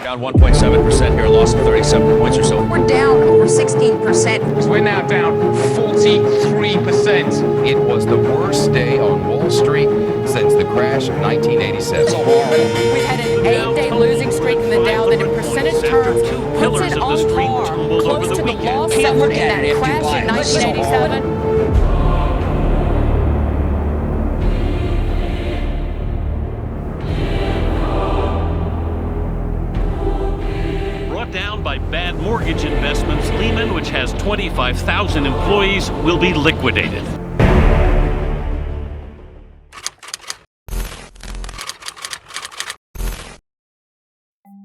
Down 1.7% here, a loss of 37 points or so. We're down over 16%. We're now down 43%. It was the worst day on Wall Street since the crash of 1987. So horrible. We've had an 8-day losing streak in the Dow that in percentage terms puts it on par, close to the loss suffered in that crash in 1987. Down by bad mortgage investments, Lehman, which has 25,000 employees, will be liquidated.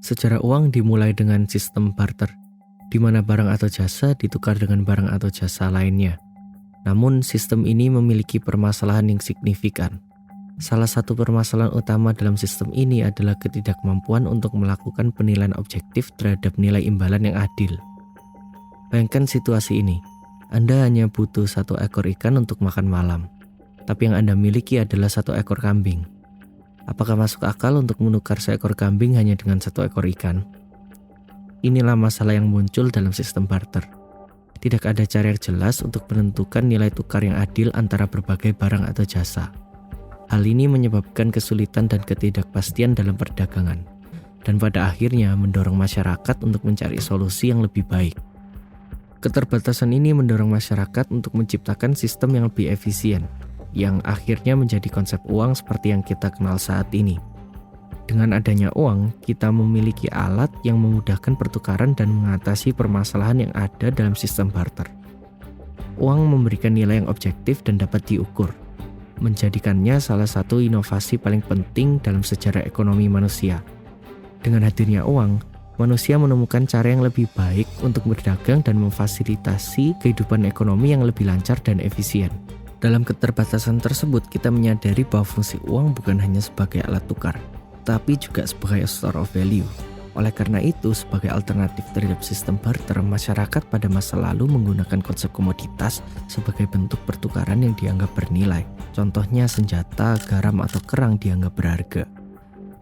Sejarah uang dimulai dengan sistem barter, di mana barang atau jasa ditukar dengan barang atau jasa lainnya. Namun, sistem ini memiliki permasalahan yang signifikan. Salah satu permasalahan utama dalam sistem ini adalah ketidakmampuan untuk melakukan penilaian objektif terhadap nilai imbalan yang adil. Bayangkan situasi ini, Anda hanya butuh 1 ekor ikan untuk makan malam, tapi yang Anda miliki adalah 1 ekor kambing. Apakah masuk akal untuk menukar seekor kambing hanya dengan 1 ekor ikan? Inilah masalah yang muncul dalam sistem barter. Tidak ada cara yang jelas untuk menentukan nilai tukar yang adil antara berbagai barang atau jasa. Hal ini menyebabkan kesulitan dan ketidakpastian dalam perdagangan, dan pada akhirnya mendorong masyarakat untuk mencari solusi yang lebih baik. Keterbatasan ini mendorong masyarakat untuk menciptakan sistem yang lebih efisien, yang akhirnya menjadi konsep uang seperti yang kita kenal saat ini. Dengan adanya uang, kita memiliki alat yang memudahkan pertukaran dan mengatasi permasalahan yang ada dalam sistem barter. Uang memberikan nilai yang objektif dan dapat diukur, menjadikannya salah satu inovasi paling penting dalam sejarah ekonomi manusia. Dengan hadirnya uang, manusia menemukan cara yang lebih baik untuk berdagang dan memfasilitasi kehidupan ekonomi yang lebih lancar dan efisien. Dalam keterbatasan tersebut, kita menyadari bahwa fungsi uang bukan hanya sebagai alat tukar, tapi juga sebagai store of value. Oleh karena itu, sebagai alternatif terhadap sistem barter, masyarakat pada masa lalu menggunakan konsep komoditas sebagai bentuk pertukaran yang dianggap bernilai. Contohnya senjata, garam, atau kerang dianggap berharga.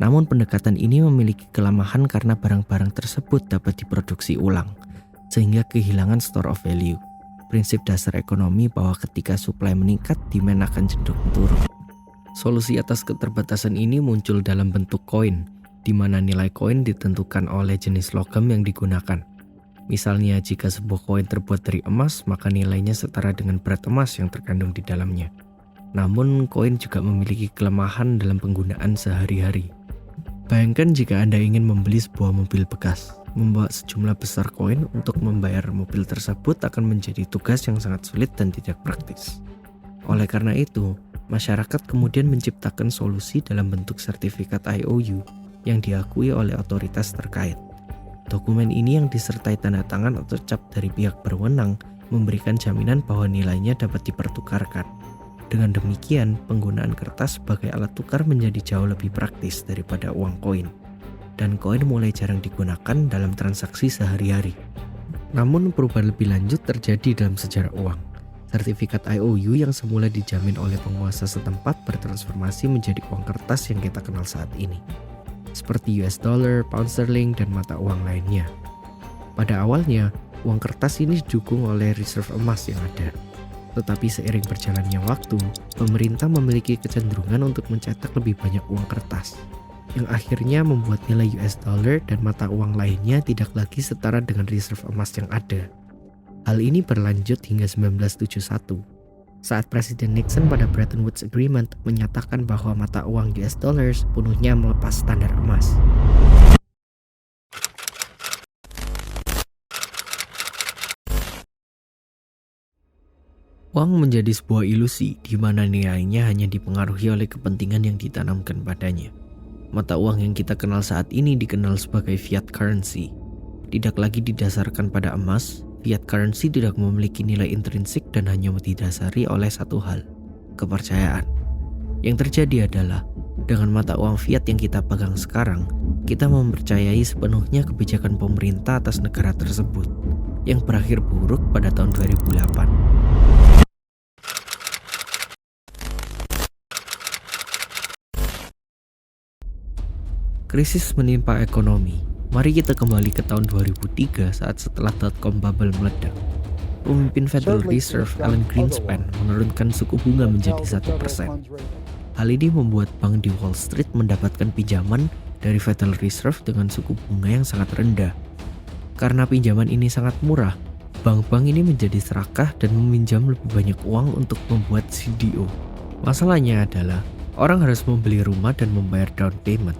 Namun pendekatan ini memiliki kelemahan karena barang-barang tersebut dapat diproduksi ulang, sehingga kehilangan store of value. Prinsip dasar ekonomi bahwa ketika supply meningkat, demand akan cenderung turun. Solusi atas keterbatasan ini muncul dalam bentuk koin, di mana nilai koin ditentukan oleh jenis logam yang digunakan. Misalnya, jika sebuah koin terbuat dari emas, maka nilainya setara dengan berat emas yang terkandung di dalamnya. Namun, koin juga memiliki kelemahan dalam penggunaan sehari-hari. Bayangkan jika Anda ingin membeli sebuah mobil bekas, membawa sejumlah besar koin untuk membayar mobil tersebut akan menjadi tugas yang sangat sulit dan tidak praktis. Oleh karena itu, masyarakat kemudian menciptakan solusi dalam bentuk sertifikat IOU yang diakui oleh otoritas terkait. Dokumen ini yang disertai tanda tangan atau cap dari pihak berwenang memberikan jaminan bahwa nilainya dapat dipertukarkan. Dengan demikian, penggunaan kertas sebagai alat tukar menjadi jauh lebih praktis daripada uang koin, dan koin mulai jarang digunakan dalam transaksi sehari-hari. Namun perubahan lebih lanjut terjadi dalam sejarah uang. Sertifikat IOU yang semula dijamin oleh penguasa setempat bertransformasi menjadi uang kertas yang kita kenal saat ini, seperti US dollar, pound sterling, dan mata uang lainnya. Pada awalnya, uang kertas ini didukung oleh reserve emas yang ada. Tetapi seiring berjalannya waktu, pemerintah memiliki kecenderungan untuk mencetak lebih banyak uang kertas, yang akhirnya membuat nilai US dollar dan mata uang lainnya tidak lagi setara dengan reserve emas yang ada. Hal ini berlanjut hingga 1971. Saat Presiden Nixon pada Bretton Woods Agreement menyatakan bahwa mata uang US dollar sepenuhnya melepas standar emas. Uang menjadi sebuah ilusi di mana nilainya hanya dipengaruhi oleh kepentingan yang ditanamkan padanya. Mata uang yang kita kenal saat ini dikenal sebagai fiat currency. Tidak lagi didasarkan pada emas, fiat currency tidak memiliki nilai intrinsik dan hanya didasari oleh satu hal, kepercayaan. Yang terjadi adalah, dengan mata uang fiat yang kita pegang sekarang, kita mempercayai sepenuhnya kebijakan pemerintah atas negara tersebut, yang berakhir buruk pada tahun 2008. Krisis menimpa ekonomi, Mari kita kembali ke tahun 2003 saat setelah dot-com bubble meledak. Pemimpin Federal Reserve Alan Greenspan menurunkan suku bunga menjadi 1%. Hal ini membuat bank di Wall Street mendapatkan pinjaman dari Federal Reserve dengan suku bunga yang sangat rendah. Karena pinjaman ini sangat murah, bank-bank ini menjadi serakah dan meminjam lebih banyak uang untuk membuat CDO. Masalahnya adalah orang harus membeli rumah dan membayar down payment.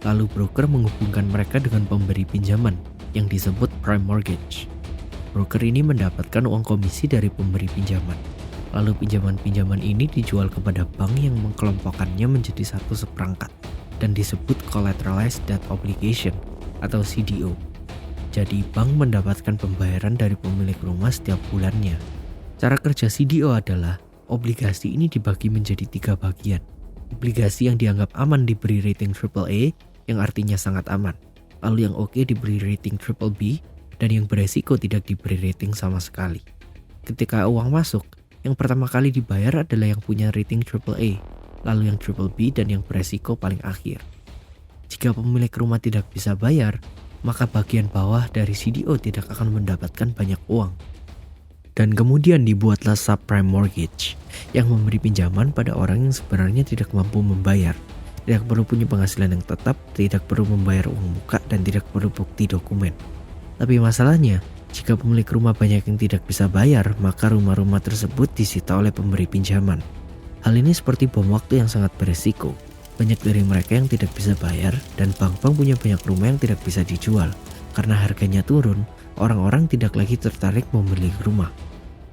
Lalu broker menghubungkan mereka dengan pemberi pinjaman yang disebut prime mortgage. Broker ini mendapatkan uang komisi dari pemberi pinjaman. Lalu pinjaman-pinjaman ini dijual kepada bank yang mengkelompokkannya menjadi satu seperangkat dan disebut collateralized debt obligation atau CDO. Jadi bank mendapatkan pembayaran dari pemilik rumah setiap bulannya. Cara kerja CDO adalah obligasi ini dibagi menjadi 3 bagian. Obligasi yang dianggap aman diberi rating AAA, yang artinya sangat aman. Lalu yang oke diberi rating BBB, dan yang beresiko tidak diberi rating sama sekali. Ketika uang masuk, yang pertama kali dibayar adalah yang punya rating AAA, lalu yang BBB dan yang beresiko paling akhir. Jika pemilik rumah tidak bisa bayar, maka bagian bawah dari CDO tidak akan mendapatkan banyak uang. Dan kemudian dibuatlah subprime mortgage yang memberi pinjaman pada orang yang sebenarnya tidak mampu membayar, tidak perlu punya penghasilan yang tetap, tidak perlu membayar uang muka, dan tidak perlu bukti dokumen. Tapi masalahnya, jika pemilik rumah banyak yang tidak bisa bayar, maka rumah-rumah tersebut disita oleh pemberi pinjaman. Hal ini seperti bom waktu yang sangat beresiko. Banyak dari mereka yang tidak bisa bayar, dan bank-bank punya banyak rumah yang tidak bisa dijual. Karena harganya turun, orang-orang tidak lagi tertarik membeli rumah.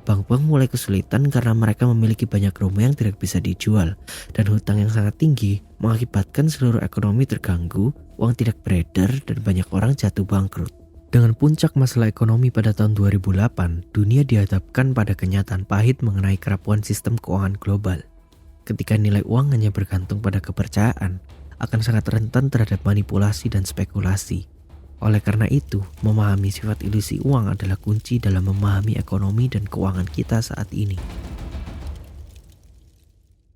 Bank-bank mulai kesulitan karena mereka memiliki banyak rumah yang tidak bisa dijual, dan hutang yang sangat tinggi mengakibatkan seluruh ekonomi terganggu, uang tidak beredar, dan banyak orang jatuh bangkrut. Dengan puncak masalah ekonomi pada tahun 2008, dunia dihadapkan pada kenyataan pahit mengenai kerapuan sistem keuangan global. Ketika nilai uang hanya bergantung pada kepercayaan, akan sangat rentan terhadap manipulasi dan spekulasi. Oleh karena itu, memahami sifat ilusi uang adalah kunci dalam memahami ekonomi dan keuangan kita saat ini.